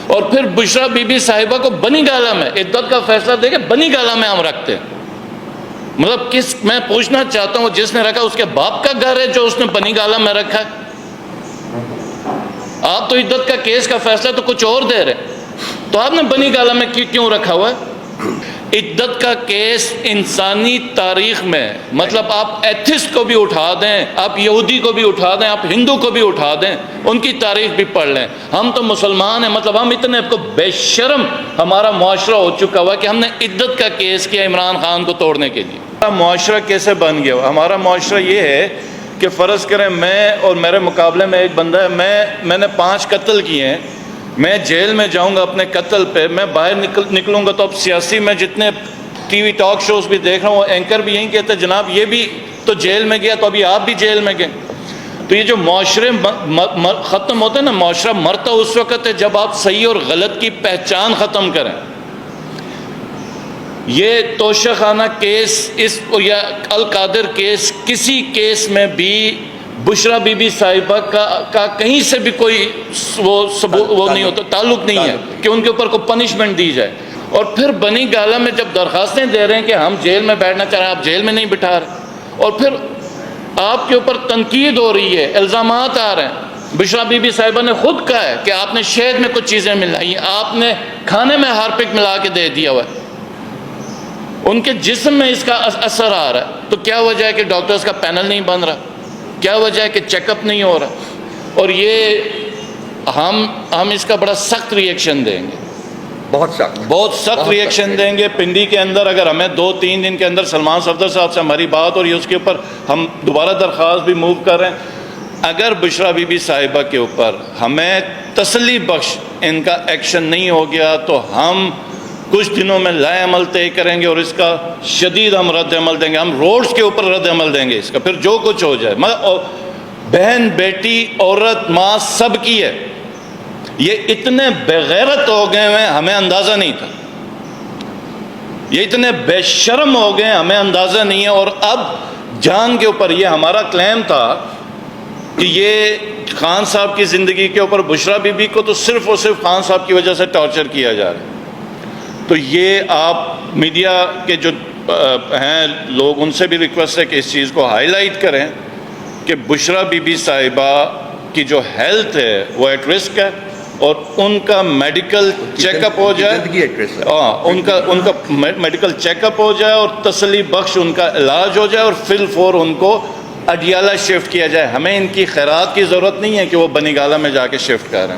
اور پھر بشرا be be صاحبہ کو بنی گالہ میں عدت کا فیصلہ دے کے بنی گالہ میں ہم رکھتے ہیں. مطلب میں پوچھنا چاہتا ہوں جس نے رکھا اس کے باپ کا گھر ہے جو اس نے بنی گالہ میں رکھا ہے؟ آپ تو عدت کا کیس کا فیصلہ تو کچھ اور دے رہے، تو آپ نے بنی گالہ میں کیوں رکھا ہوا ہے؟ عدت کا کیس انسانی تاریخ میں، مطلب آپ ایتھسٹ کو بھی اٹھا دیں، آپ یہودی کو بھی اٹھا دیں، آپ ہندو کو بھی اٹھا دیں، ان کی تاریخ بھی پڑھ لیں. ہم تو مسلمان ہیں، مطلب ہم اتنے بے شرم ہمارا معاشرہ ہو چکا ہوا کہ ہم نے عدت کا کیس کیا عمران خان کو توڑنے کے لیے. معاشرہ کیسے بن گیا؟ ہمارا معاشرہ یہ ہے کہ فرض کریں میں اور میرے مقابلے میں ایک بندہ ہے، میں نے 5 قتل کیے ہیں، میں جیل میں جاؤں گا اپنے قتل پہ، میں باہر نکلوں گا تو اب سیاسی میں جتنے ٹی وی ٹاک شوز بھی دیکھ رہا ہوں وہ اینکر بھی یہی کہتے ہیں جناب یہ بھی تو جیل میں گیا تو ابھی آپ بھی جیل میں گئے. تو یہ جو معاشرے ختم ہوتے ہیں نا، معاشرہ مرتا اس وقت ہے جب آپ صحیح اور غلط کی پہچان ختم کریں. یہ توشہ خانہ کیس یا القادر کیس، کسی کیس میں بھی بشرا بی بی صاحبہ کا کہیں سے بھی کوئی وہ نہیں ہوتا، تعلق نہیں ہے کہ ان کے اوپر کوئی پنشمنٹ دی جائے. اور پھر بنی گالہ میں جب درخواستیں دے رہے ہیں کہ ہم جیل میں بیٹھنا چاہ رہے ہیں، آپ جیل میں نہیں بٹھا رہے، اور پھر آپ کے اوپر تنقید ہو رہی ہے، الزامات آ رہے ہیں. بشرا بی بی صاحبہ نے خود کہا ہے کہ آپ نے شہد میں کچھ چیزیں ملائی ہیں، آپ نے کھانے میں ہارپک ملا کے دے دیا ہوا ہے، ان کے جسم میں اس کا اثر آ رہا ہے. تو کیا وجہ ہے کہ ڈاکٹرز کا پینل نہیں بن رہا؟ کیا وجہ ہے کہ چیک اپ نہیں ہو رہا؟ اور یہ ہم اس کا بڑا سخت ری ایکشن دیں گے، بہت سخت ری ایکشن دیں گے. پنڈی کے اندر اگر ہمیں 2-3 دن کے اندر سلمان صفدر صاحب سے ہماری بات اور یہ اس کے اوپر ہم دوبارہ درخواست بھی موو کر رہے ہیں، اگر بشرا بی بی صاحبہ کے اوپر ہمیں تسلی بخش ان کا ایکشن نہیں ہو گیا تو ہم کچھ دنوں میں لائے عمل طے کریں گے اور اس کا شدید ہم رد عمل دیں گے. ہم روڈز کے اوپر رد عمل دیں گے اس کا، پھر جو کچھ ہو جائے. بہن، بیٹی، عورت، ماں سب کی ہے. یہ اتنے بغیرت ہو گئے ہیں ہمیں اندازہ نہیں تھا، یہ اتنے بے شرم ہو گئے ہمیں اندازہ نہیں ہے. اور اب جان کے اوپر یہ ہمارا کلیم تھا کہ یہ خان صاحب کی زندگی کے اوپر بشرا بی بی کو تو صرف اور صرف خان صاحب کی وجہ سے ٹارچر کیا جا رہا ہے. تو یہ آپ میڈیا کے جو ہیں لوگ، ان سے بھی ریکویسٹ ہے کہ اس چیز کو ہائی لائٹ کریں کہ بشرا بی بی صاحبہ کی جو ہیلتھ ہے وہ ایٹ رسک ہے، اور ان کا میڈیکل چیک اپ ہو جائے، ان کا میڈیکل چیک اپ ہو جائے اور تسلی بخش ان کا علاج ہو جائے اور فی الفور ان کو اڈیالہ شفٹ کیا جائے. ہمیں ان کی خیرات کی ضرورت نہیں ہے کہ وہ بنی گالہ میں جا کے شفٹ کریں.